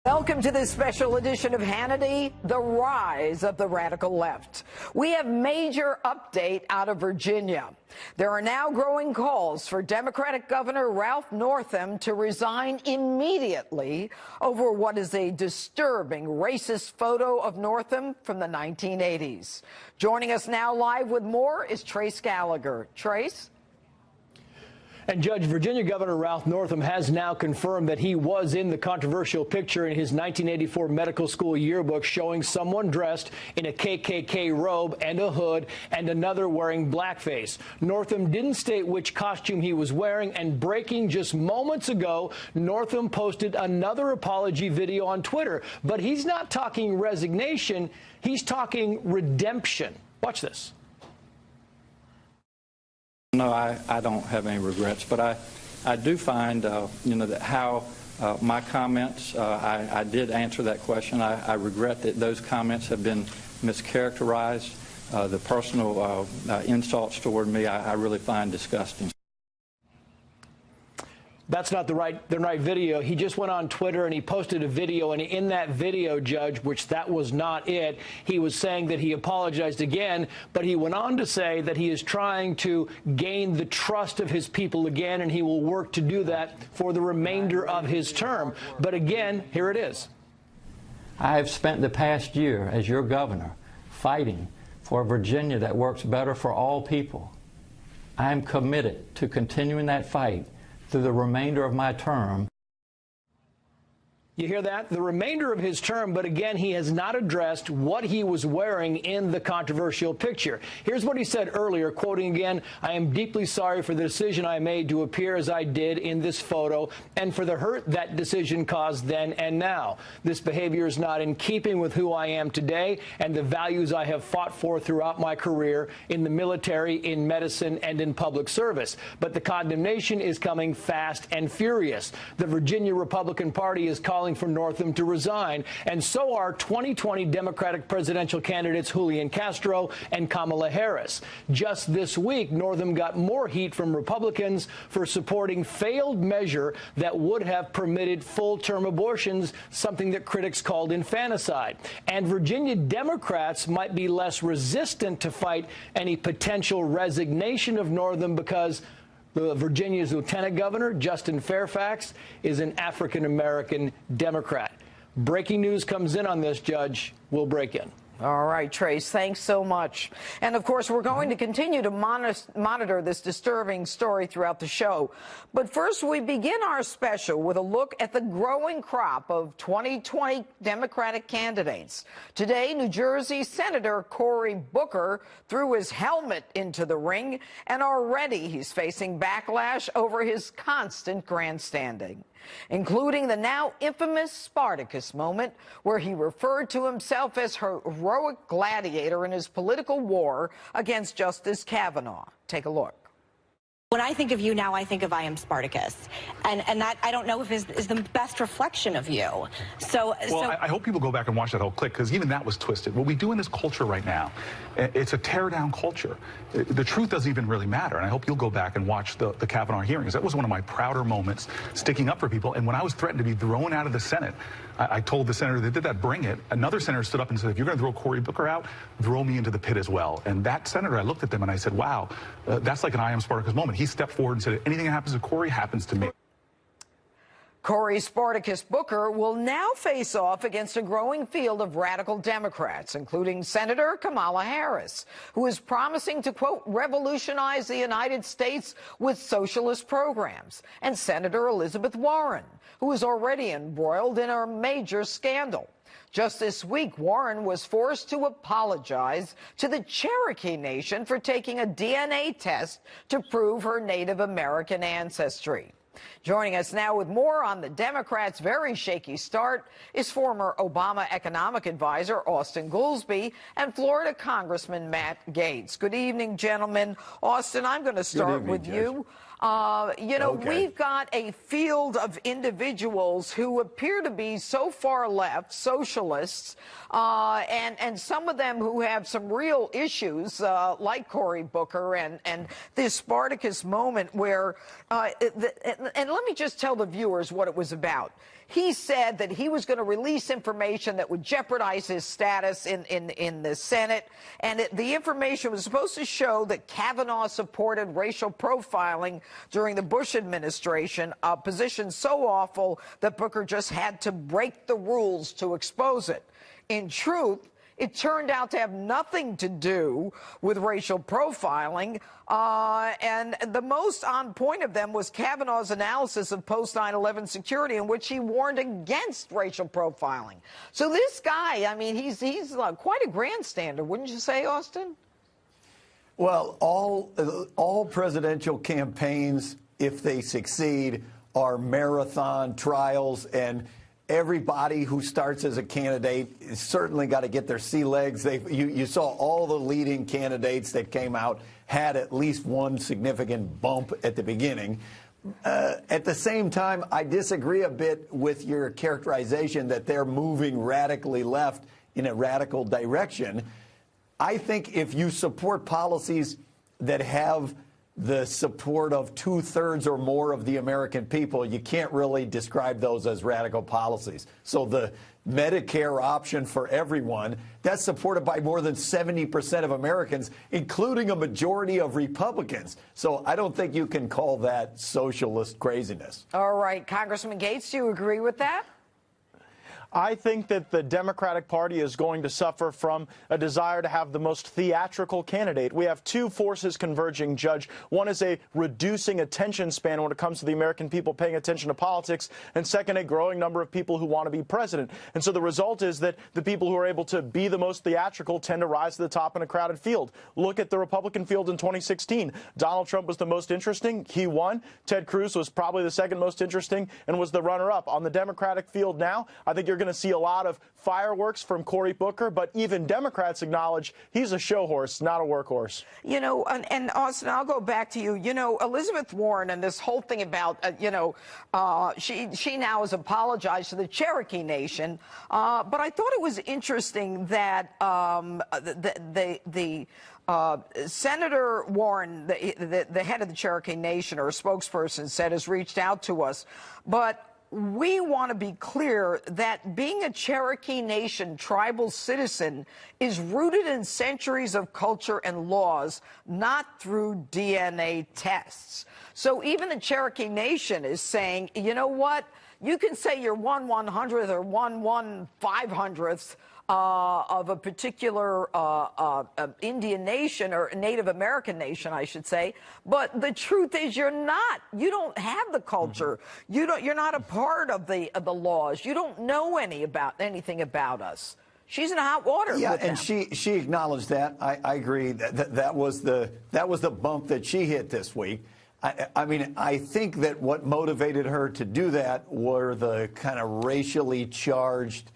Welcome to this special edition of Hannity, the rise of the radical left. We have major update out of Virginia. There are now growing calls for Democratic Governor Ralph Northam to resign immediately over what is a disturbing racist photo of Northam from the 1980s. Joining us now live with more is Trace Gallagher. Trace? And Judge, Virginia Governor Ralph Northam has now confirmed that he was in the controversial picture in his 1984 medical school yearbook showing someone dressed in a KKK robe and a hood and another wearing blackface. Northam didn't state which costume he was wearing, and breaking just moments ago, Northam posted another apology video on Twitter. But he's not talking resignation, he's talking redemption. Watch this. No, I don't have any regrets, but I do find, that how my comments, I did answer that question. I regret that those comments have been mischaracterized. The personal insults toward me, I really find disgusting. That's not the right video. He just went on Twitter and he posted a video, and in that video, Judge, which that was not it, he was saying that he apologized again, but he went on to say that he is trying to gain the trust of his people again, and he will work to do that for the remainder of his term. But again, here it is. I have spent the past year as your governor fighting for a Virginia that works better for all people. I am committed to continuing that fight through the remainder of my term. You hear that? The remainder of his term, but again, he has not addressed what he was wearing in the controversial picture. Here's what he said earlier, quoting again, "I am deeply sorry for the decision I made to appear as I did in this photo and for the hurt that decision caused then and now. This behavior is not in keeping with who I am today and the values I have fought for throughout my career in the military, in medicine, and in public service. But the condemnation is coming fast and furious. The Virginia Republican Party is calling for Northam to resign, and so are 2020 Democratic presidential candidates Julian Castro and Kamala Harris. Just this week, Northam got more heat from Republicans for supporting failed measure that would have permitted full-term abortions, something that critics called infanticide. And Virginia Democrats might be less resistant to fight any potential resignation of Northam because Virginia's Lieutenant Governor, Justin Fairfax, is an African-American Democrat. Breaking news comes in on this, Judge. We'll break in. All right, Trace, thanks so much. And, of course, we're going to continue to monitor this disturbing story throughout the show. But first, we begin our special with a look at the growing crop of 2020 Democratic candidates. Today, New Jersey Senator Cory Booker threw his helmet into the ring, and already he's facing backlash over his constant grandstanding, including the now infamous Spartacus moment, where he referred to himself as heroic gladiator in his political war against Justice Kavanaugh. Take a look. When I think of you now, I think of I am Spartacus. And that, I don't know if is the best reflection of you. I hope people go back and watch that whole clip, because even that was twisted. What we do in this culture right now, it's a tear-down culture. The truth doesn't even really matter. And I hope you'll go back and watch the Kavanaugh hearings. That was one of my prouder moments, sticking up for people. And when I was threatened to be thrown out of the Senate, I told the senator that did that, bring it. Another senator stood up and said, if you're going to throw Cory Booker out, throw me into the pit as well. And that senator, I looked at them and I said, wow, that's like an I am Spartacus moment. He stepped forward and said, anything that happens to Cory happens to me. Cory Spartacus Booker will now face off against a growing field of radical Democrats, including Senator Kamala Harris, who is promising to, quote, revolutionize the United States with socialist programs, and Senator Elizabeth Warren, who is already embroiled in a major scandal. Just this week, Warren was forced to apologize to the Cherokee Nation for taking a DNA test to prove her Native American ancestry. Joining us now with more on the Democrats' very shaky start is former Obama economic advisor Austin Goolsbee and Florida Congressman Matt Gaetz. Good evening, gentlemen. Austin, I'm going to start with you. We've got a field of individuals who appear to be so far left, socialists, and some of them who have some real issues, like Cory Booker and this Spartacus moment where, and let me just tell the viewers what it was about. he said that he was going to release information that would jeopardize his status in the Senate. And the information was supposed to show that Kavanaugh supported racial profiling during the Bush administration, a position so awful that Booker just had to break the rules to expose it. In truth, it turned out to have nothing to do with racial profiling, and the most on point of them was Kavanaugh's analysis of post-9/11 security, in which he warned against racial profiling. So this guy, I mean, he's quite a grandstander, wouldn't you say, Austin? Well, all presidential campaigns, if they succeed, are marathon trials, and everybody who starts as a candidate is certainly got to get their sea legs. You saw all the leading candidates that came out had at least one significant bump at the beginning. At the same time, I disagree a bit with your characterization that they're moving radically left in a radical direction. I think if you support policies that have the support of 2/3 or more of the American people, you can't really describe those as radical policies. So the Medicare option for everyone, that's supported by more than 70% of Americans, including a majority of Republicans. So I don't think you can call that socialist craziness. All right, Congressman Gates, do you agree with that? I think that the Democratic Party is going to suffer from a desire to have the most theatrical candidate. We have two forces converging, Judge. One is a reducing attention span when it comes to the American people paying attention to politics, and second, a growing number of people who want to be president. And so the result is that the people who are able to be the most theatrical tend to rise to the top in a crowded field. Look at the Republican field in 2016. Donald Trump was the most interesting. He won. Ted Cruz was probably the second most interesting and was the runner-up. On the Democratic field now, I think you're going to see a lot of fireworks from Cory Booker, but even Democrats acknowledge he's a show horse, not a workhorse. You know, and Austin, I'll go back to you. You know, Elizabeth Warren and this whole thing about, she now has apologized to the Cherokee Nation, but I thought it was interesting that Senator Warren, the head of the Cherokee Nation, or a spokesperson, said has reached out to us, but we want to be clear that being a Cherokee Nation tribal citizen is rooted in centuries of culture and laws, not through DNA tests. So even the Cherokee Nation is saying, you know what? You can say you're 1/100th or 1/500th of a particular Indian nation, or Native American nation, I should say. But the truth is, you're not. You don't have the culture. You're not a part of the laws. You don't know anything about us. She's in hot water. Yeah, with and them. she acknowledged that. I agree that was the bump that she hit this week. I mean, I think that what motivated her to do that were the kind of racially charged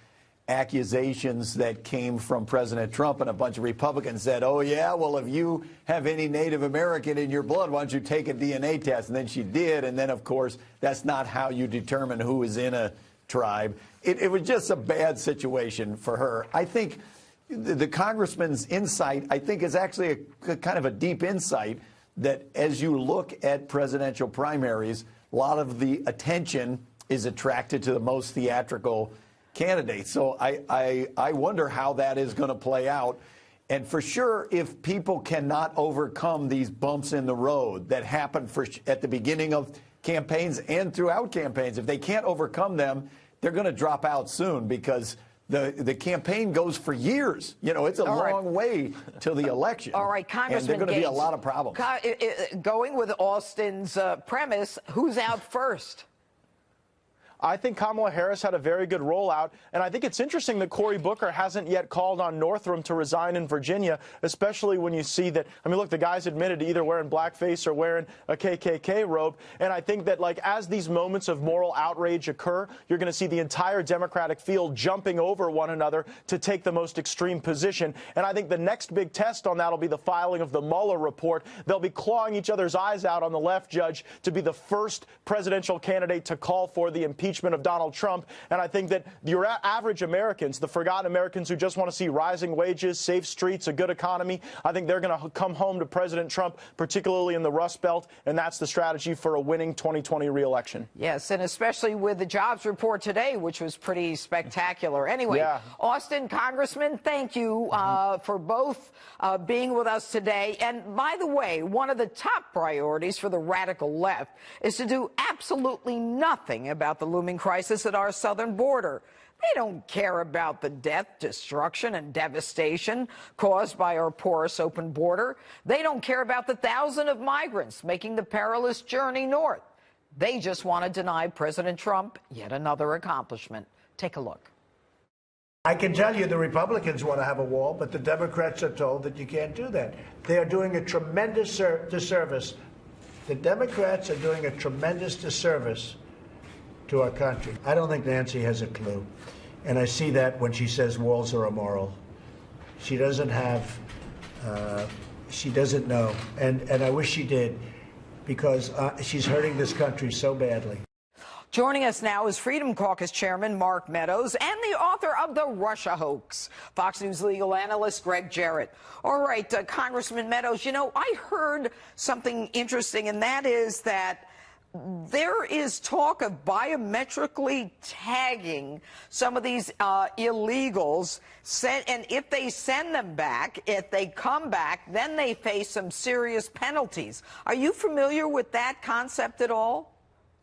accusations that came from President Trump, and a bunch of Republicans said, oh, yeah, well, if you have any Native American in your blood, why don't you take a DNA test? And then she did. And then, of course, that's not how you determine who is in a tribe. It was just a bad situation for her. I think the congressman's insight, I think, is actually a kind of a deep insight that as you look at presidential primaries, a lot of the attention is attracted to the most theatrical candidate. So I wonder how that is going to play out. And for sure, if people cannot overcome these bumps in the road that happen at the beginning of campaigns and throughout campaigns, if they can't overcome them, they're going to drop out soon, because the campaign goes for years. You know, it's a long way till the election. All right, Congressman and there are going to be a Gates, lot of problems. Going with Austin's premise, who's out first? I think Kamala Harris had a very good rollout, and I think it's interesting that Cory Booker hasn't yet called on Northam to resign in Virginia, especially when you see that, I mean, look, the guy's admitted to either wearing blackface or wearing a KKK robe, and I think that, like, as these moments of moral outrage occur, you're going to see the entire Democratic field jumping over one another to take the most extreme position, and I think the next big test on that will be the filing of the Mueller report. They'll be clawing each other's eyes out on the left, Judge, to be the first presidential candidate to call for the impeachment impeachment of Donald Trump. And I think that your average Americans, the forgotten Americans who just want to see rising wages, safe streets, a good economy, I think they're going to come home to President Trump, particularly in the Rust Belt, and that's the strategy for a winning 2020 re-election. Yes, and especially with the jobs report today, which was pretty spectacular. Anyway, yeah. Austin, Congressman, thank you for both being with us today. And by the way, one of the top priorities for the radical left is to do absolutely nothing about the looming crisis at our southern border. They don't care about the death, destruction, and devastation caused by our porous open border. They don't care about the thousands of migrants making the perilous journey north. They just want to deny President Trump yet another accomplishment. Take a look. I can tell you the Republicans want to have a wall, but the Democrats are told that you can't do that. They are doing a tremendous disservice. The Democrats are doing a tremendous disservice to our country. I don't think Nancy has a clue. And I see that when she says walls are immoral. She doesn't have, she doesn't know. And I wish she did, because she's hurting this country so badly. Joining us now is Freedom Caucus Chairman Mark Meadows and the author of The Russia Hoax, Fox News legal analyst Greg Jarrett. All right, Congressman Meadows, you know, I heard something interesting, and that is that there is talk of biometrically tagging some of these illegals, and if they send them back, if they come back, then they face some serious penalties. Are you familiar with that concept at all?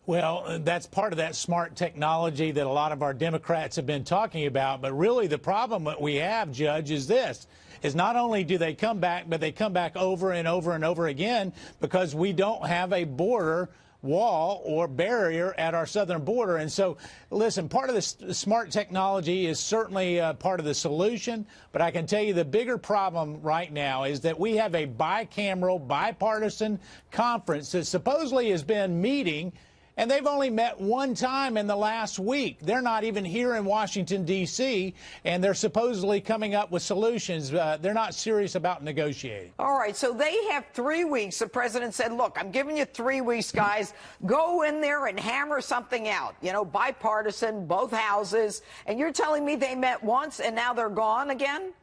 Well, that's part of that smart technology that a lot of our Democrats have been talking about. But really the problem that we have, Judge, is this, is not only do they come back, but they come back over and over and over again because we don't have a border wall or barrier at our southern border. And so, listen, part of this smart technology is certainly part of the solution, but I can tell you the bigger problem right now is that we have a bicameral, bipartisan conference that supposedly has been meeting, and they've only met one time in the last week. They're not even here in Washington, D.C., and they're supposedly coming up with solutions. They're not serious about negotiating. All right, so they have 3 weeks. The president said, look, I'm giving you 3 weeks, guys. Go in there and hammer something out. You know, bipartisan, both houses. And you're telling me they met once and now they're gone again?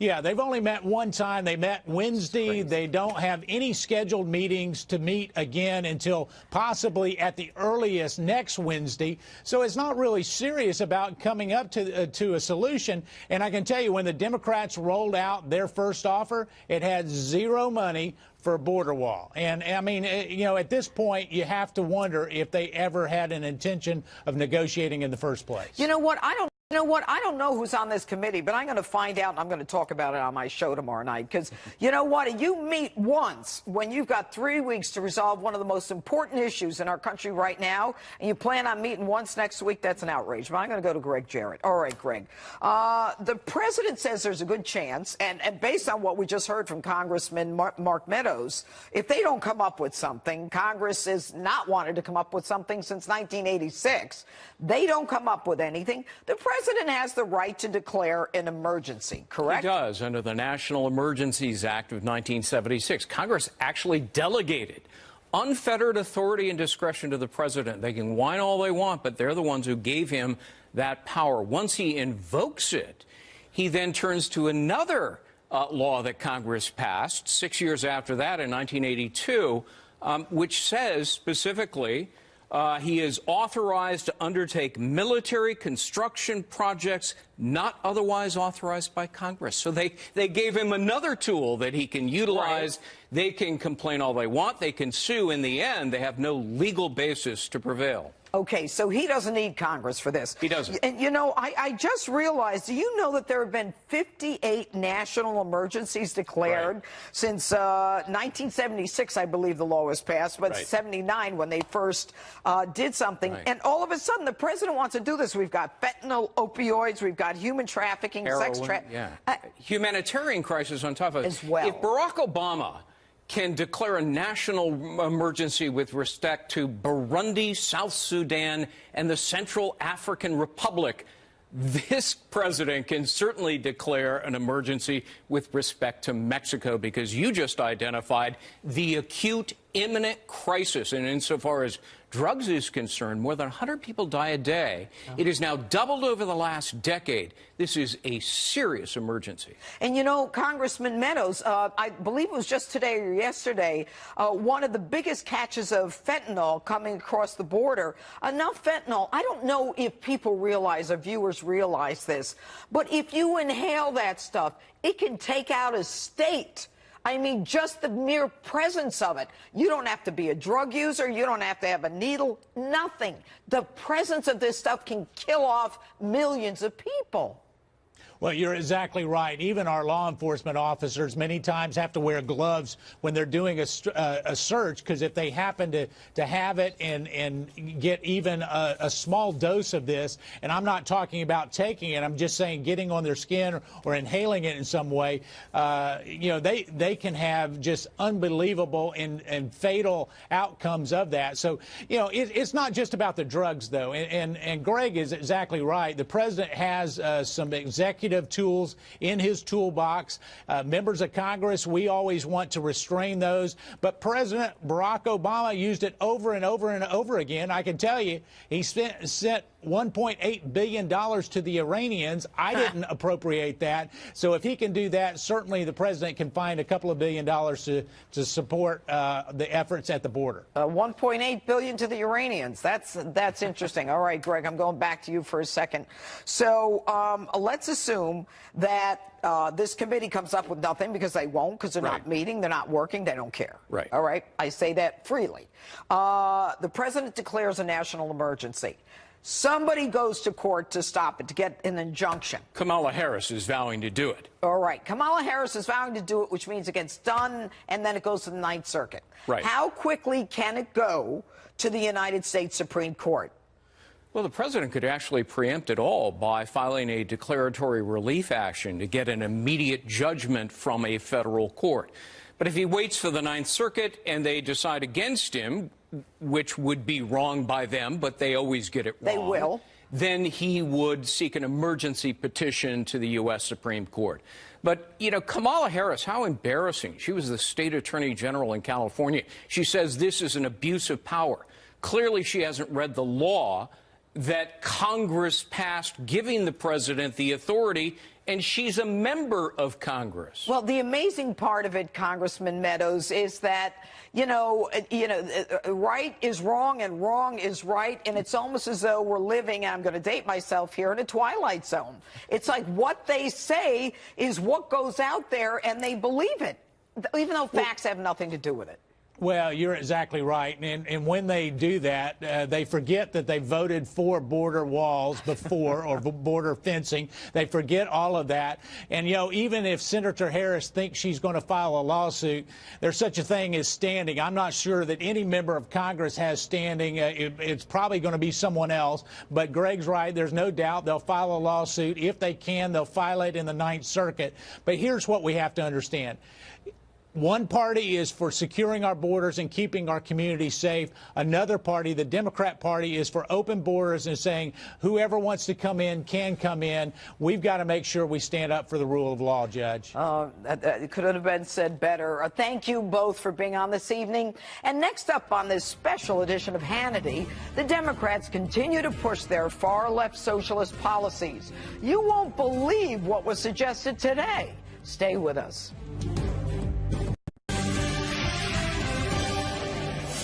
Yeah, they've only met one time. They met Wednesday. They don't have any scheduled meetings to meet again until possibly at the earliest next Wednesday. So it's not really serious about coming up to a solution. And I can tell you, when the Democrats rolled out their first offer, it had zero money for a border wall. And I mean, you know, at this point, you have to wonder if they ever had an intention of negotiating in the first place. You know what? You know what? I don't know who's on this committee, but I'm going to find out, and I'm going to talk about it on my show tomorrow night. Because you know what? You meet once when you've got 3 weeks to resolve one of the most important issues in our country right now, and you plan on meeting once next week. That's an outrage. But I'm going to go to Greg Jarrett. All right, Greg. The president says there's a good chance, and based on what we just heard from Congressman Mark Meadows, if they don't come up with something, Congress has not wanted to come up with something since 1986. They don't come up with anything. The president has the right to declare an emergency, correct? He does, under the National Emergencies Act of 1976. Congress actually delegated unfettered authority and discretion to the president. They can whine all they want, but they're the ones who gave him that power. Once he invokes it, he then turns to another law that Congress passed 6 years after that in 1982, which says specifically he is authorized to undertake military construction projects not otherwise authorized by Congress. So they gave him another tool that he can utilize. Right. They can complain all they want. They can sue. In the end, they have no legal basis to prevail. Okay, so he doesn't need Congress for this. He doesn't. And, you know, I just realized, do you know that there have been 58 national emergencies declared since 1976, I believe the law was passed, but 79 when they first did something. And all of a sudden, the president wants to do this. We've got fentanyl, opioids, we've got human trafficking, heroin, sex trafficking. Humanitarian crisis on top of it. As well. If Barack Obama can declare a national emergency with respect to Burundi, South Sudan, and the Central African Republic, this president can certainly declare an emergency with respect to Mexico, because you just identified the acute, imminent crisis. And insofar as drugs is concerned, more than 100 people die a day. It has now doubled over the last decade. This is a serious emergency. And you know, Congressman Meadows, I believe it was just today or yesterday, one of the biggest catches of fentanyl coming across the border. Enough fentanyl, I don't know if people realize, or viewers realize this, but if you inhale that stuff, it can take out a state. I mean, just the mere presence of it. You don't have to be a drug user. You don't have to have a needle. Nothing. The presence of this stuff can kill off millions of people. Well, you're exactly right. Even our law enforcement officers many times have to wear gloves when they're doing a search, because if they happen to have it and get even a small dose of this, and I'm not talking about taking it, I'm just saying getting on their skin or inhaling it in some way, you know, they can have just unbelievable and fatal outcomes of that. So, you know, it's not just about the drugs, though. And Greg is exactly right. The president has some executive tools in his toolbox. Members of Congress, we always want to restrain those, but President Barack Obama used it over and over and over again. I can tell you, he sent $1.8 billion to the Iranians. I didn't appropriate that. So if he can do that, certainly the president can find a couple of $1 billion to support the efforts at the border. $1.8 billion to the Iranians. That's interesting. All right, Greg, I'm going back to you for a second. So let's assume that this committee comes up with nothing, because they won't, because they're not meeting, they're not working, they don't care. Right. All right, I say that freely. The president declares a national emergency. Somebody goes to court to stop it, to get an injunction. Kamala Harris is vowing to do it. All right. Kamala Harris is vowing to do it, which means it gets done, and then it goes to the Ninth Circuit. Right. How quickly can it go to the United States Supreme Court? Well, the president could actually preempt it all by filing a declaratory relief action to get an immediate judgment from a federal court. But if he waits for the Ninth Circuit and they decide against him, which would be wrong by them, but they always get it wrong. They will. Then he would seek an emergency petition to the U.S. Supreme Court. But, you know, Kamala Harris, how embarrassing. She was the state attorney general in California. She says this is an abuse of power. Clearly, she hasn't read the law that Congress passed giving the president the authority, and she's a member of Congress. Well, the amazing part of it, Congressman Meadows, is that, right is wrong and wrong is right, and it's almost as though we're living, and I'm going to date myself here, in a twilight zone. It's like what they say is what goes out there, and they believe it, even though facts have nothing to do with it. Well, you're exactly right. And when they do that, they forget that they voted for border walls before or border fencing. They forget all of that. And, you know, even if Senator Harris thinks she's going to file a lawsuit, there's such a thing as standing. I'm not sure that any member of Congress has standing. It's probably going to be someone else. But Greg's right. There's no doubt they'll file a lawsuit. If they can, they'll file it in the Ninth Circuit. But here's what we have to understand. One party is for securing our borders and keeping our communities safe. Another party, the Democrat Party, is for open borders and saying whoever wants to come in can come in. We've got to make sure we stand up for the rule of law, Judge. It could have been said better. Thank you both for being on this evening. And next up on this special edition of Hannity, the Democrats continue to push their far-left socialist policies. You won't believe what was suggested today. Stay with us.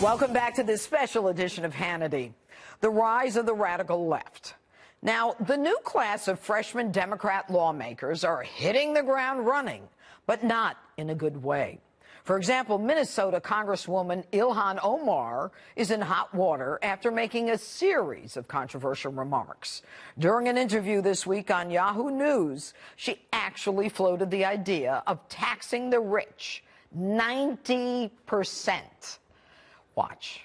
Welcome back to this special edition of Hannity, the rise of the radical left. Now, the new class of freshman Democrat lawmakers are hitting the ground running, but not in a good way. For example, Minnesota Congresswoman Ilhan Omar is in hot water after making a series of controversial remarks. During an interview this week on Yahoo News, she actually floated the idea of taxing the rich 90%. Watch.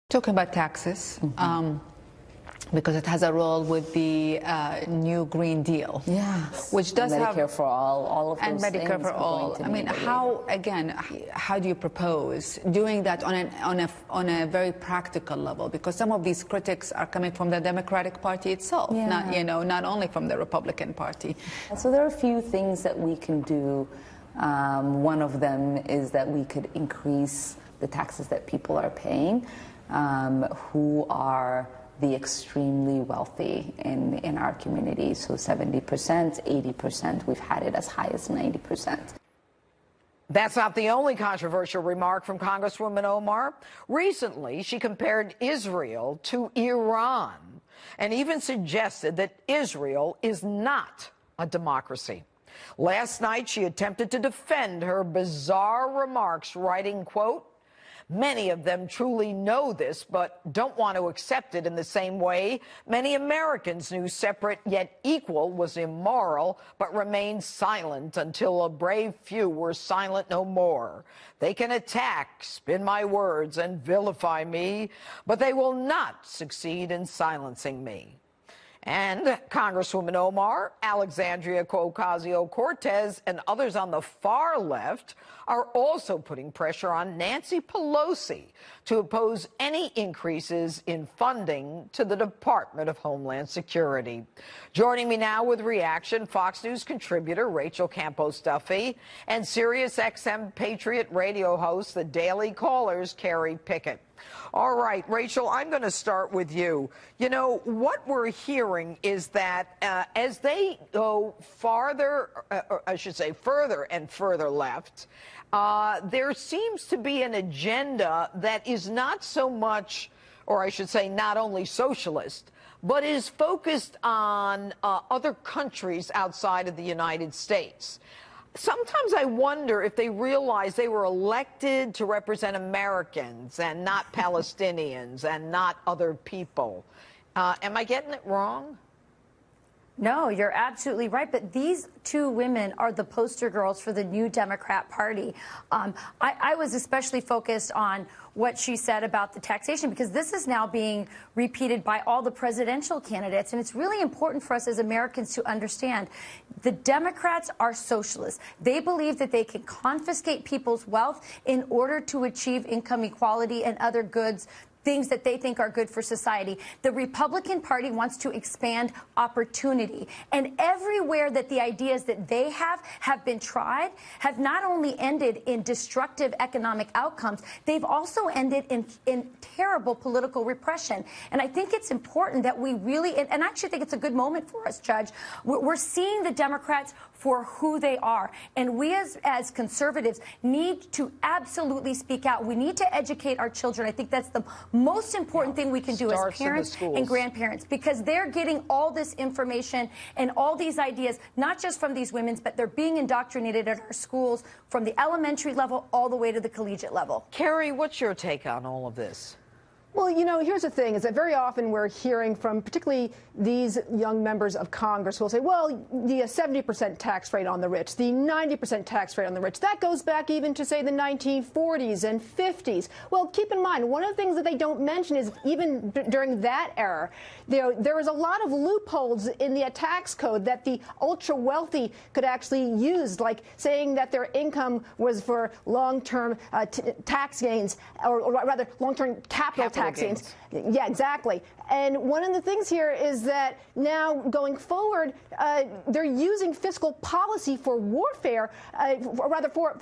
Talking about taxes, because it has a role with the new Green Deal. Yes. Which does Medicare have for all of those and Medicare things for all. I mean, how do you propose doing that on a very practical level? Because some of these critics are coming from the Democratic Party itself, not only from the Republican Party. So there are a few things that we can do. One of them is that we could increase the taxes that people are paying. who are the extremely wealthy in our community. So 70%, 80%, we've had it as high as 90%. That's not the only controversial remark from Congresswoman Omar. Recently, she compared Israel to Iran and even suggested that Israel is not a democracy. Last night, she attempted to defend her bizarre remarks, writing, quote, "Many of them truly know this, but don't want to accept it in the same way many Americans knew separate yet equal was immoral, but remained silent until a brave few were silent no more. They can attack, spin my words, and vilify me, but they will not succeed in silencing me." And Congresswoman Omar, Alexandria Ocasio-Cortez, and others on the far left are also putting pressure on Nancy Pelosi to oppose any increases in funding to the Department of Homeland Security. Joining me now with reaction, Fox News contributor Rachel Campos-Duffy and SiriusXM Patriot radio host, the Daily Caller's Carrie Pickett. All right, Rachel, I'm going to start with you. You know, what we're hearing is that as they go farther, or I should say further and further left, there seems to be an agenda that is not so much, or I should say not only socialist, but is focused on other countries outside of the United States. Sometimes I wonder if they realize they were elected to represent Americans and not Palestinians and not other people. Am I getting it wrong? No, you're absolutely right. But these two women are the poster girls for the new Democrat Party. I was especially focused on what she said about the taxation, because this is now being repeated by all the presidential candidates. And it's really important for us as Americans to understand the Democrats are socialists. They believe that they can confiscate people's wealth in order to achieve income equality and other goods, things that they think are good for society. The Republican Party wants to expand opportunity. And everywhere that the ideas that they have been tried have not only ended in destructive economic outcomes, they've also ended in terrible political repression. And I think it's important that we really, and I actually think it's a good moment for us, Judge. We're seeing the Democrats for who they are. And we as conservatives need to absolutely speak out. We need to educate our children. I think that's the most important thing we can do as parents and grandparents, because they're getting all this information and all these ideas, not just from these women, but they're being indoctrinated at our schools from the elementary level all the way to the collegiate level. Carrie, what's your take on all of this? Well, you know, here's the thing, is that very often we're hearing from particularly these young members of Congress who will say, well, the 70% tax rate on the rich, the 90% tax rate on the rich, that goes back even to, say, the 1940s and 50s. Well, keep in mind, one of the things that they don't mention is even during that era, there was a lot of loopholes in the tax code that the ultra-wealthy could actually use, like saying that their income was for long-term tax gains, or rather long-term capital tax gains. Yeah, exactly. And one of the things here is that now going forward, they're using fiscal policy for warfare, or rather for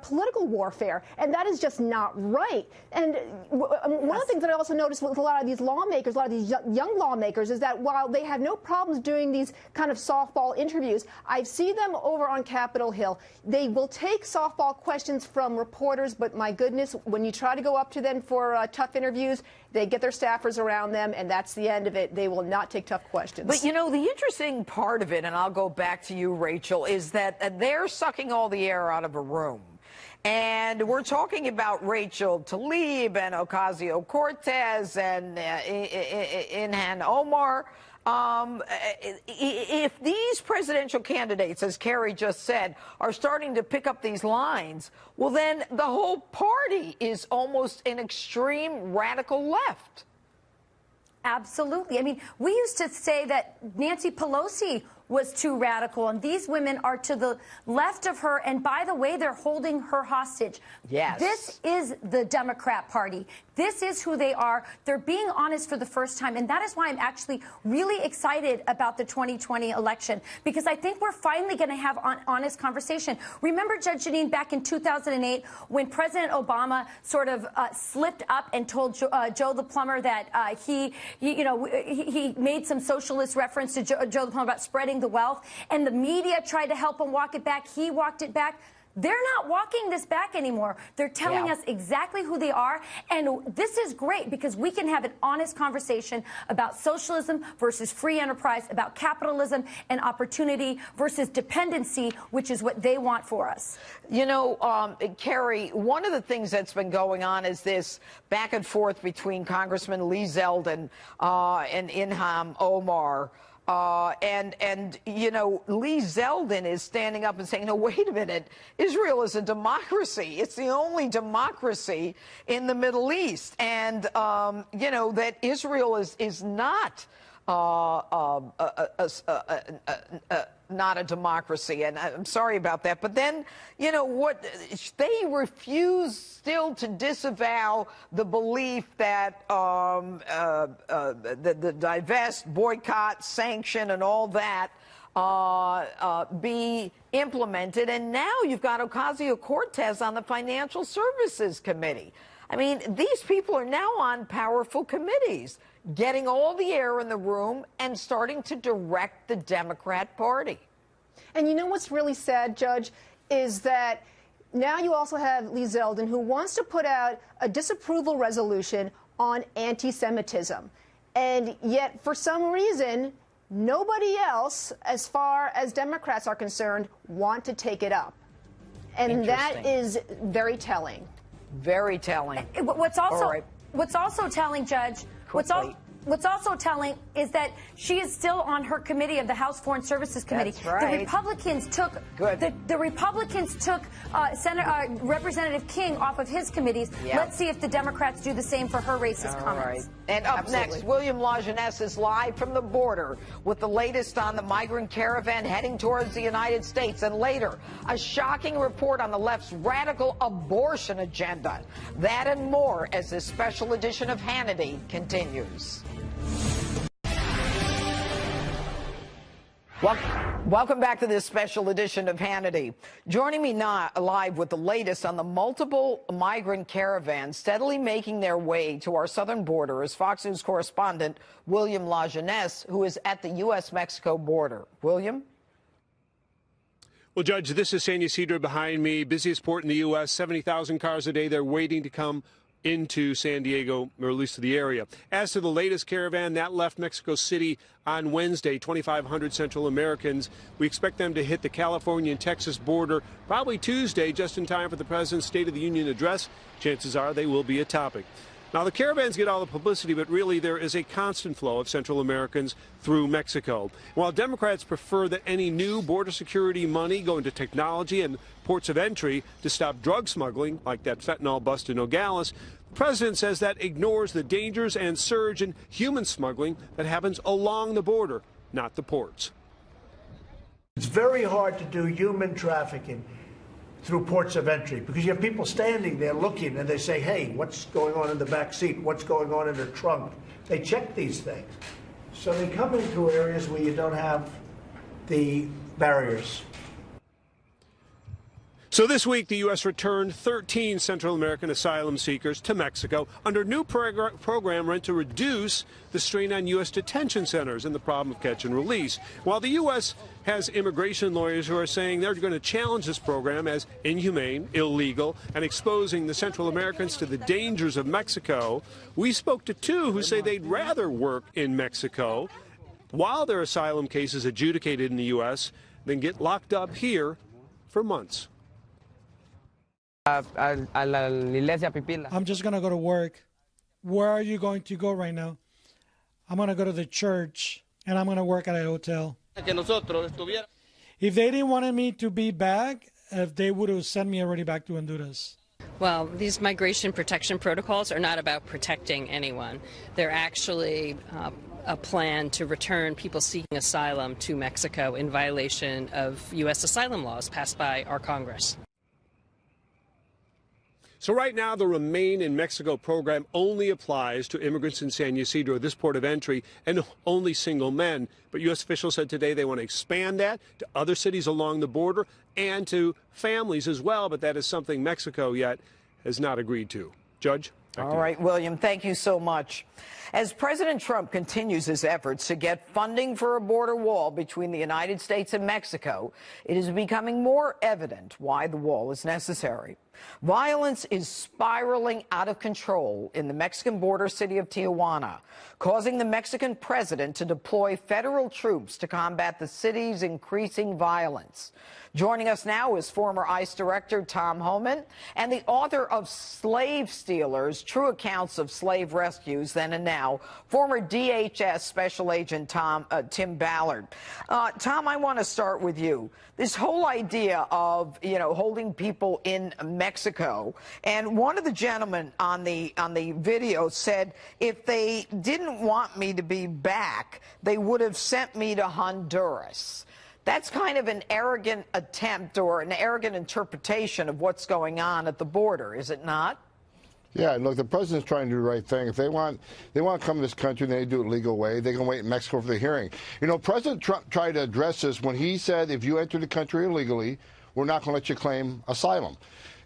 political warfare, and that is just not right. And one of the things that I also noticed with a lot of these lawmakers, a lot of these young lawmakers, is that while they have no problems doing these kind of softball interviews, I see them over on Capitol Hill. They will take softball questions from reporters, but my goodness, when you try to go up to them for tough interviews, they get their staffers around them, and that's the end of it. They will not take tough questions. But, you know, the interesting part of it, and I'll go back to you, Rachel, is that they're sucking all the air out of a room. And we're talking about Rachel Tlaib and Ocasio-Cortez and Ilhan Omar. If these presidential candidates, as Carrie just said, are starting to pick up these lines, well, then the whole party is almost an extreme radical left. Absolutely. I mean, we used to say that Nancy Pelosi was too radical. And these women are to the left of her. And by the way, they're holding her hostage. Yes. This is the Democrat Party. This is who they are. They're being honest for the first time. And that is why I'm actually really excited about the 2020 election, because I think we're finally going to have an honest conversation. Remember, Judge Jeanine, back in 2008, when President Obama sort of slipped up and told Joe the plumber that he made some socialist reference to Joe the plumber about spreading the wealth, and the media tried to help him walk it back. He walked it back. They're not walking this back anymore. They're telling us exactly who they are. And this is great because we can have an honest conversation about socialism versus free enterprise, about capitalism and opportunity versus dependency, which is what they want for us. You know, Carrie, one of the things that's been going on is this back and forth between Congressman Lee Zeldin and Ilhan Omar. And you know, Lee Zeldin is standing up and saying, no, wait a minute, Israel is a democracy. It's the only democracy in the Middle East. And, you know, that Israel is not not a democracy, and I'm sorry about that. But then, you know, what they refuse still to disavow the belief that the divest, boycott, sanction, and all that be implemented. And now you've got Ocasio-Cortez on the Financial Services Committee. I mean, these people are now on powerful committees, getting all the air in the room and starting to direct the Democrat Party. And you know what's really sad, Judge, is that now you also have Lee Zeldin, who wants to put out a disapproval resolution on anti-Semitism. And yet, for some reason, nobody else, as far as Democrats are concerned, want to take it up. And that is very telling. Very telling. What's also telling, Judge, what's also telling is that she is still on her committee of the House Foreign Services Committee. That's right. The Republicans took Representative King off of his committees. Yep. Let's see if the Democrats do the same for her racist comments. Right. And up next, William LaJeunesse is live from the border with the latest on the migrant caravan heading towards the United States. And later, a shocking report on the left's radical abortion agenda. That and more as this special edition of Hannity continues. Welcome back to this special edition of Hannity. Joining me now live with the latest on the multiple migrant caravans steadily making their way to our southern border is Fox News correspondent William LaJeunesse, who is at the U.S.-Mexico border. William? Well, Judge, this is San Ysidro behind me, busiest port in the U.S., 70,000 cars a day. They're waiting to come into San Diego, or at least to the area. As to the latest caravan, that left Mexico City on Wednesday, 2,500 Central Americans. We expect them to hit the California and Texas border probably Tuesday, just in time for the President's State of the Union address. Chances are they will be a topic. Now, the caravans get all the publicity, but really there is a constant flow of Central Americans through Mexico. While Democrats prefer that any new border security money go into technology and ports of entry to stop drug smuggling, like that fentanyl bust in Nogales, the president says that ignores the dangers and surge in human smuggling that happens along the border, not the ports. It's very hard to do human trafficking through ports of entry because you have people standing there looking and they say, hey, what's going on in the back seat? What's going on in the trunk? They check these things. So they come into areas where you don't have the barriers. So this week, the U.S. returned 13 Central American asylum seekers to Mexico under a new program meant to reduce the strain on U.S. detention centers and the problem of catch and release. While the U.S. has immigration lawyers who are saying they're going to challenge this program as inhumane, illegal, and exposing the Central Americans to the dangers of Mexico, we spoke to two who say they'd rather work in Mexico while their asylum case is adjudicated in the U.S. than get locked up here for months. I'm just going to go to work. Where are you going to go right now? I'm going to go to the church, and I'm going to work at a hotel. If they didn't want me to be back, they would have sent me already back to Honduras. Well, these migration protection protocols are not about protecting anyone. They're actually a plan to return people seeking asylum to Mexico in violation of U.S. asylum laws passed by our Congress. So right now, the Remain in Mexico program only applies to immigrants in San Ysidro, this port of entry, and only single men. But U.S. officials said today they want to expand that to other cities along the border and to families as well. But that is something Mexico yet has not agreed to. Judge? All right, William, thank you so much. As President Trump continues his efforts to get funding for a border wall between the United States and Mexico, it is becoming more evident why the wall is necessary. Violence is spiraling out of control in the Mexican border city of Tijuana, causing the Mexican president to deploy federal troops to combat the city's increasing violence. Joining us now is former ICE Director Tom Homan and the author of Slave Stealers, True Accounts of Slave Rescues Then and Now, former DHS Special Agent Tim Ballard. Tom, I want to start with you. This whole idea of, holding people in Mexico, and one of the gentlemen on the video said if they didn't want me to be back, they would have sent me to Honduras. That's kind of an arrogant attempt or an arrogant interpretation of what's going on at the border, is it not? Yeah, look, the president's trying to do the right thing. If they want to come to this country and they do it legal way, they can wait in Mexico for the hearing. President Trump tried to address this when he said if you enter the country illegally, we're not going to let you claim asylum.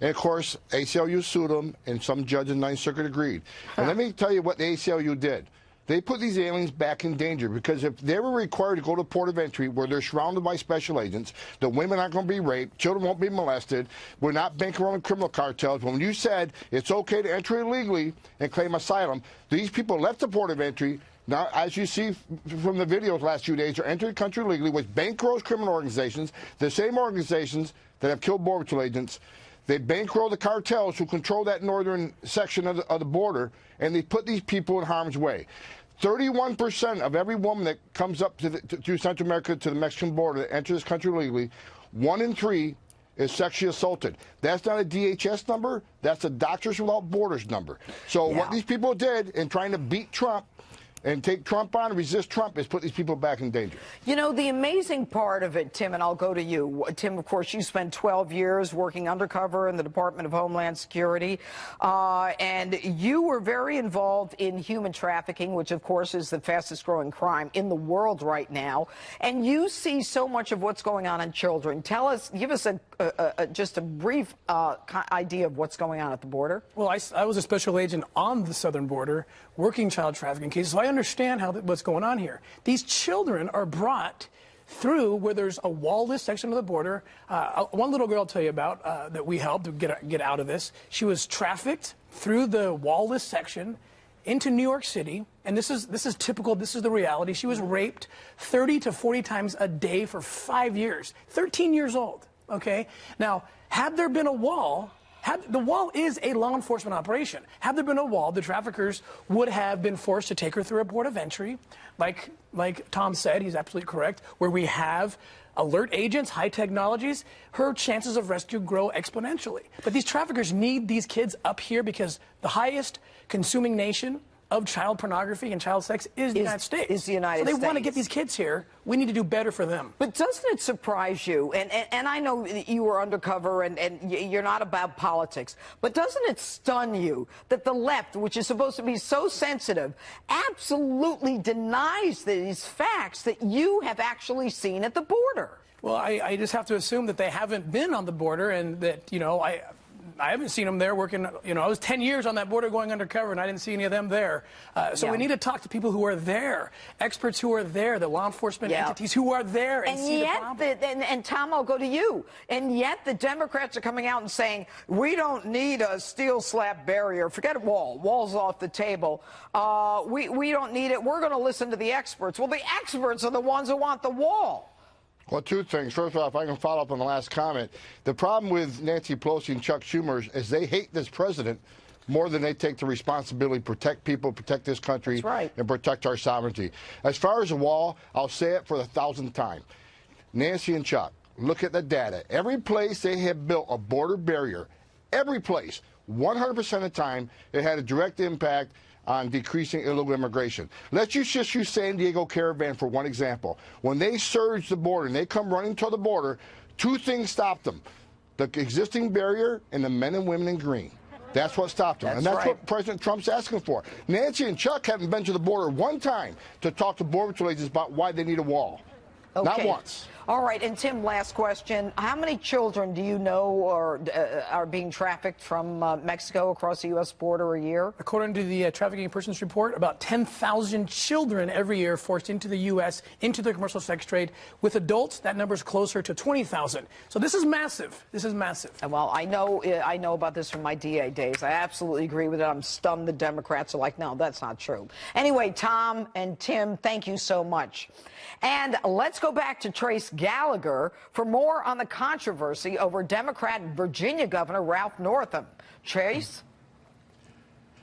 And, of course, ACLU sued him, and some judge in the Ninth Circuit agreed. And let me tell you what the ACLU did. They put these aliens back in danger because if they were required to go to port of entry where they're surrounded by special agents, the women aren't going to be raped, children won't be molested, we're not bankrolling criminal cartels. When you said it's okay to enter illegally and claim asylum, these people left the port of entry. Now, as you see from the videos last few days, they're entering the country illegally, which bankrolls criminal organizations, the same organizations that have killed Border Patrol agents. They bankroll the cartels who control that northern section of the border, and they put these people in harm's way. 31% of every woman that comes up to Central America to the Mexican border that enters this country illegally, 1 in 3 is sexually assaulted. That's not a DHS number. That's a Doctors Without Borders number. So what these people did in trying to beat Trump and take Trump on and resist Trump is put these people back in danger. The amazing part of it, Tim, and I'll go to you. Tim, of course, you spent 12 years working undercover in the Department of Homeland Security, and you were very involved in human trafficking, which, of course, is the fastest growing crime in the world right now. And you see so much of what's going on in children. Give us just a brief idea of what's going on at the border. Well, I was a special agent on the southern border working child trafficking cases, so I understand what's going on here. These children are brought through where there's a wall-less section of the border. One little girl I'll tell you about that we helped to get out of this. She was trafficked through the wall-less section into New York City, and this is typical. This is the reality. She was raped 30 to 40 times a day for 5 years. 13 years old. Okay. Now, had there been a wall. The wall is a law enforcement operation. Had there been a wall, the traffickers would have been forced to take her through a port of entry, like Tom said, he's absolutely correct, where we have alert agents, high technologies, her chances of rescue grow exponentially. But these traffickers need these kids up here because the highest consuming nation of child pornography and child sex is the United States. Is the United States. So they want to get these kids here. We need to do better for them. But doesn't it surprise you, and I know you were undercover and you're not about politics, but doesn't it stun you that the left, which is supposed to be so sensitive, absolutely denies these facts that you have actually seen at the border? Well, I just have to assume that they haven't been on the border and that, I haven't seen them there working. I was 10 years on that border going undercover, and I didn't see any of them there. So we need to talk to people who are there, experts who are there, the law enforcement entities who are there and see the problem. And Tom, I'll go to you. And yet the Democrats are coming out and saying, we don't need a steel slab barrier. Forget a wall. Wall's off the table. We don't need it. We're going to listen to the experts. Well, the experts are the ones who want the wall. Well, two things. First of all, if I can follow up on the last comment, the problem with Nancy Pelosi and Chuck Schumer is they hate this president more than they take the responsibility to protect people, protect this country, and protect our sovereignty. As far as the wall, I'll say it for the 1,000th time. Nancy and Chuck, look at the data. Every place they have built a border barrier, every place, 100% of the time, it had a direct impact on decreasing illegal immigration. Let's just use San Diego Caravan for one example. When they surge the border and they come running to the border, two things stopped them: the existing barrier and the men and women in green. That's what stopped them. And that's what President Trump's asking for. Nancy and Chuck haven't been to the border one time to talk to Border Patrol agents about why they need a wall. Okay. Not once. All right, and Tim, last question. How many children do you know are being trafficked from Mexico across the U.S. border a year? According to the Trafficking in Persons report, about 10,000 children every year forced into the U.S., into the commercial sex trade. With adults, that number is closer to 20,000. So this is massive. This is massive. Well, I know about this from my DA days. I absolutely agree with it. I'm stunned the Democrats are like, no, that's not true. Anyway, Tom and Tim, thank you so much. And let's go back to Trace Gallagher for more on the controversy over Democrat Virginia Governor Ralph Northam. Trace?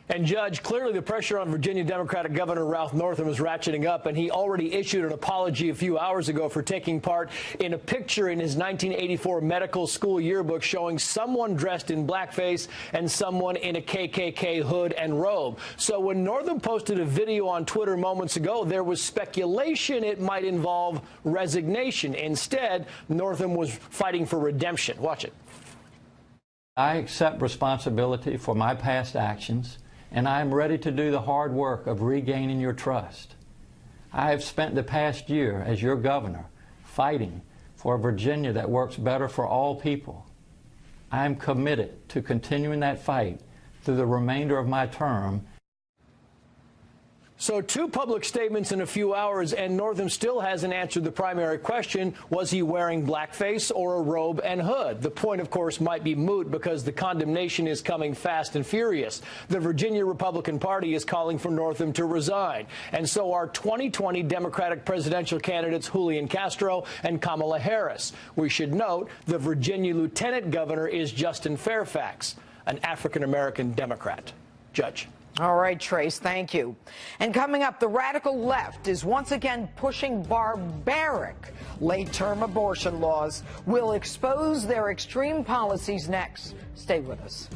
And, Judge, clearly the pressure on Virginia Democratic Governor Ralph Northam is ratcheting up, and he already issued an apology a few hours ago for taking part in a picture in his 1984 medical school yearbook showing someone dressed in blackface and someone in a KKK hood and robe. So when Northam posted a video on Twitter moments ago, there was speculation it might involve resignation. Instead, Northam was fighting for redemption. Watch it. I accept responsibility for my past actions, and I am ready to do the hard work of regaining your trust. I have spent the past year as your governor fighting for a Virginia that works better for all people. I am committed to continuing that fight through the remainder of my term. So 2 public statements in a few hours, and Northam still hasn't answered the primary question: was he wearing blackface or a robe and hood? The point, of course, might be moot because the condemnation is coming fast and furious. The Virginia Republican Party is calling for Northam to resign, and so are 2020 Democratic presidential candidates Julian Castro and Kamala Harris. We should note the Virginia Lieutenant Governor is Justin Fairfax, an African-American Democrat. Judge. All right, Trace, thank you. And coming up, the radical left is once again pushing barbaric late-term abortion laws. We'll expose their extreme policies next. Stay with us.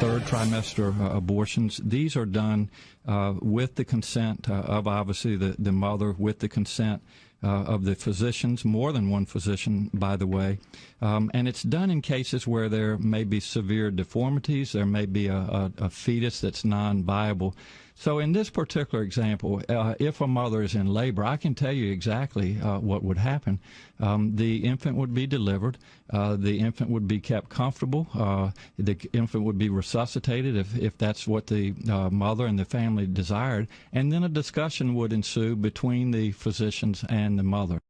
Third trimester abortions, these are done with the consent of obviously the mother, with the consent of the physicians, more than one physician, by the way. And it's done in cases where there may be severe deformities, there may be a fetus that's non-viable. So in this particular example, if a mother is in labor, I can tell you exactly what would happen. The infant would be delivered. The infant would be kept comfortable. The infant would be resuscitated if that's what the mother and the family desired. And then a discussion would ensue between the physicians and the mother.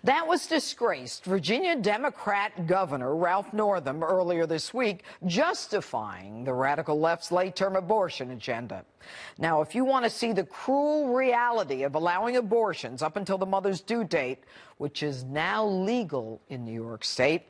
That was disgraced Virginia Democrat Governor Ralph Northam earlier this week, justifying the radical left's late-term abortion agenda. Now, if you want to see the cruel reality of allowing abortions up until the mother's due date, which is now legal in New York State,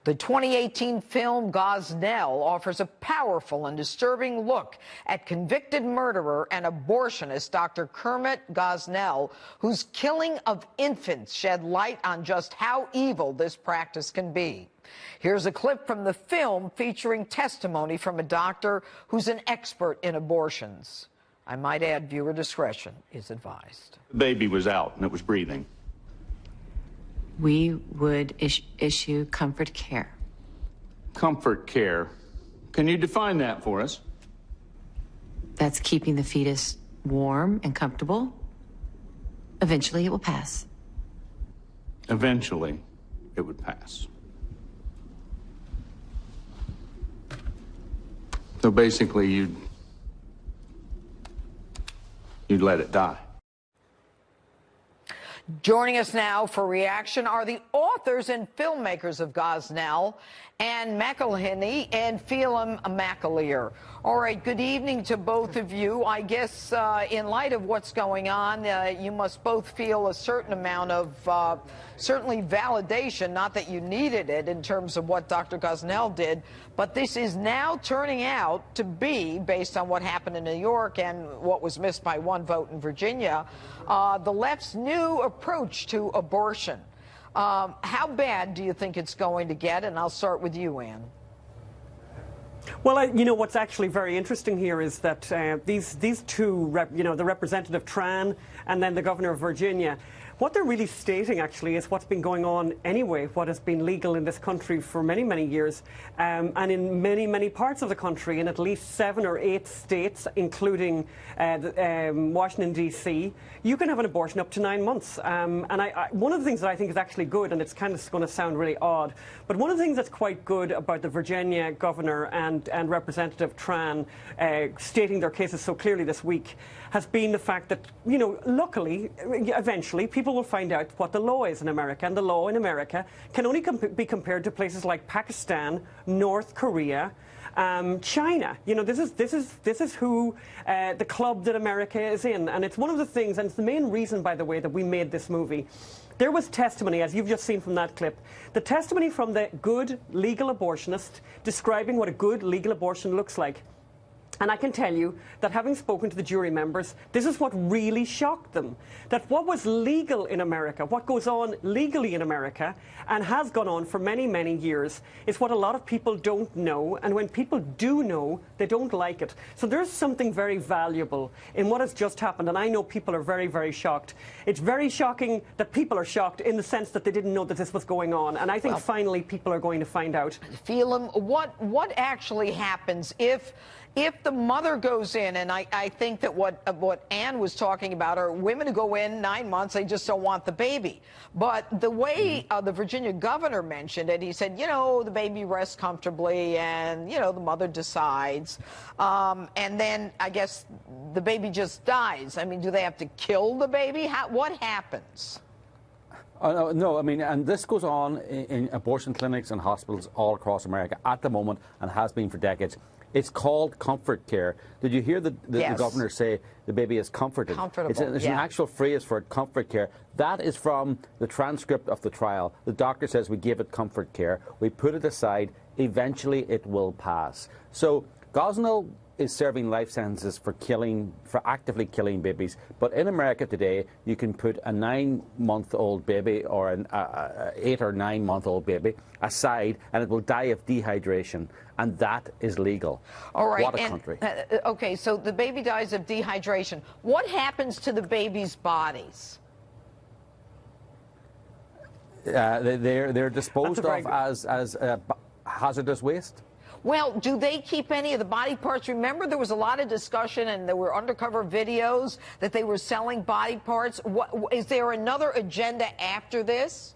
the 2018 film Gosnell offers a powerful and disturbing look at convicted murderer and abortionist Dr. Kermit Gosnell, whose killing of infants shed light on just how evil this practice can be. Here's a clip from the film featuring testimony from a doctor who's an expert in abortions. I might add, viewer discretion is advised. The baby was out and it was breathing. We would issue comfort care. Comfort care. Can you define that for us? That's keeping the fetus warm and comfortable. Eventually, it will pass. Eventually, it would pass. So basically, you'd let it die. Joining us now for reaction are the authors and filmmakers of Gosnell, Anne McElhinney and Phelim McAleer. All right, good evening to both of you. I guess in light of what's going on, you must both feel a certain amount of certainly validation, not that you needed it in terms of what Dr. Gosnell did, but this is now turning out to be, based on what happened in New York and what was missed by one vote in Virginia, the left's new approach to abortion. How bad do you think it's going to get? And I'll start with you, Ann. Well, you know, what's actually very interesting here is that these two, the Representative Tran and then the Governor of Virginia, what they're really stating, actually, is what's been going on anyway, what has been legal in this country for many, many years, and in many, many parts of the country, in at least 7 or 8 states, including Washington, D.C., you can have an abortion up to 9 months. And one of the things that I think is actually good, and it's kind of going to sound really odd, but one of the things that's quite good about the Virginia Governor and Representative Tran stating their cases so clearly this week has been the fact that, you know, luckily, eventually, people will find out what the law is in America, and the law in America can only be compared to places like Pakistan, North Korea, China. You know, this is who the club that America is in, and it's one of the things, and it's the main reason, by the way, that we made this movie. There was testimony, as you've just seen from that clip, the testimony from the good legal abortionist describing what a good legal abortion looks like. And I can tell you that having spoken to the jury members, this is what really shocked them. That what was legal in America, what goes on legally in America, and has gone on for many, many years, is what a lot of people don't know. And when people do know, they don't like it. So there's something very valuable in what has just happened. And I know people are very, very shocked. It's very shocking that people are shocked in the sense that they didn't know that this was going on. And I think finally people are going to find out. Phelan, what actually happens if the mother goes in, and I think that what Ann was talking about are women who go in 9 months, they just don't want the baby. But the way the Virginia governor mentioned it, he said, you know, the baby rests comfortably and, you know, the mother decides. And then I guess the baby just dies. I mean, do they have to kill the baby? What happens? No, I mean, and this goes on in abortion clinics and hospitals all across America at the moment and has been for decades. It's called comfort care. Did you hear the governor say the baby is comforted? Comfortable, It's an actual phrase for it, comfort care. That is from the transcript of the trial. The doctor says we give it comfort care. We put it aside. Eventually it will pass. So Gosnell is serving life sentences for actively killing babies. But in America today, you can put a 9-month-old baby or an 8 or 9-month-old baby aside, and it will die of dehydration. And that is legal. All right. What a country. Okay, so the baby dies of dehydration. What happens to the baby's bodies? They're disposed of as hazardous waste. Well, do they keep any of the body parts? Remember, there was a lot of discussion, and there were undercover videos that they were selling body parts. Is there another agenda after this?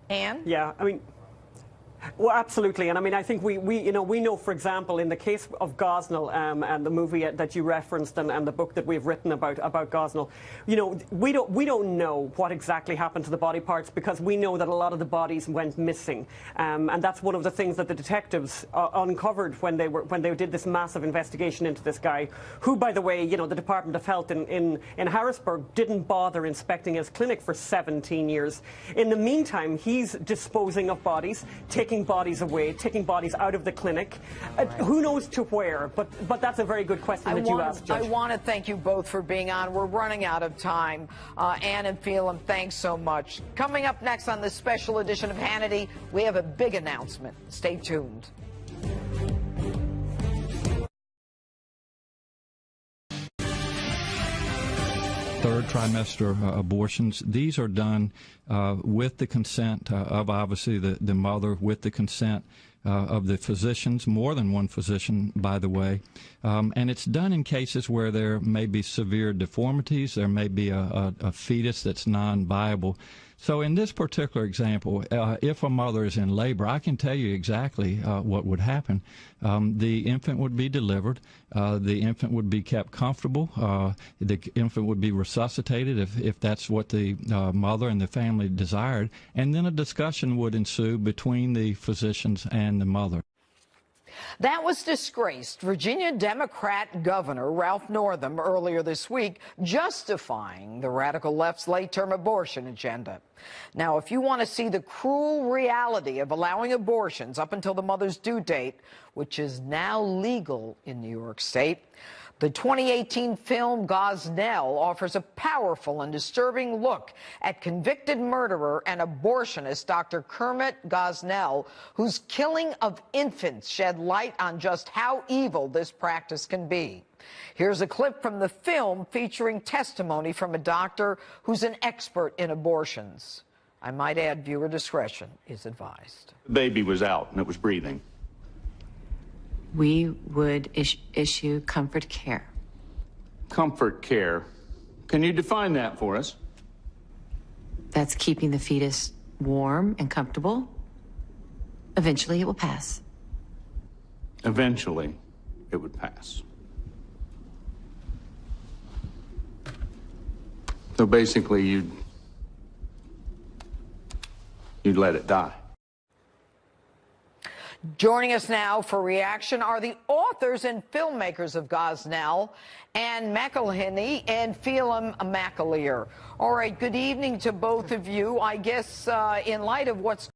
Ann? Yeah, I mean, well, absolutely. And I mean, I think we know, for example, in the case of Gosnell and the movie that you referenced and the book that we've written about Gosnell, you know, we don't know what exactly happened to the body parts, because we know that a lot of the bodies went missing. And that's one of the things that the detectives uncovered when they did this massive investigation into this guy, who, by the way, you know, the Department of Health in Harrisburg didn't bother inspecting his clinic for 17 years. In the meantime, he's disposing of bodies, taking bodies away, taking bodies out of the clinic. Who knows to where? But that's a very good question that you asked, Judge. I want to thank you both for being on. We're running out of time. Ann and Phelan, thanks so much. Coming up next on this special edition of Hannity, we have a big announcement. Stay tuned. Third trimester abortions, these are done with the consent of, obviously, the mother, with the consent of the physicians, more than one physician, by the way. And it's done in cases where there may be severe deformities, there may be a fetus that's non-viable. So in this particular example, if a mother is in labor, I can tell you exactly what would happen. The infant would be delivered. The infant would be kept comfortable. The infant would be resuscitated if that's what the mother and the family desired. And then a discussion would ensue between the physicians and the mother. That was disgraced Virginia Democrat Governor Ralph Northam earlier this week, justifying the radical left's late-term abortion agenda. Now, if you want to see the cruel reality of allowing abortions up until the mother's due date, which is now legal in New York State, The 2018 film Gosnell offers a powerful and disturbing look at convicted murderer and abortionist Dr. Kermit Gosnell, whose killing of infants shed light on just how evil this practice can be. Here's a clip from the film featuring testimony from a doctor who's an expert in abortions. I might add, viewer discretion is advised. The baby was out and it was breathing. We would issue comfort care. Comfort care. Can you define that for us? That's keeping the fetus warm and comfortable. Eventually it will pass. Eventually it would pass. So basically you'd let it die. Joining us now for reaction are the authors and filmmakers of Gosnell, Anne McElhinney and Phelim McAleer. All right, good evening to both of you. I guess in light of what's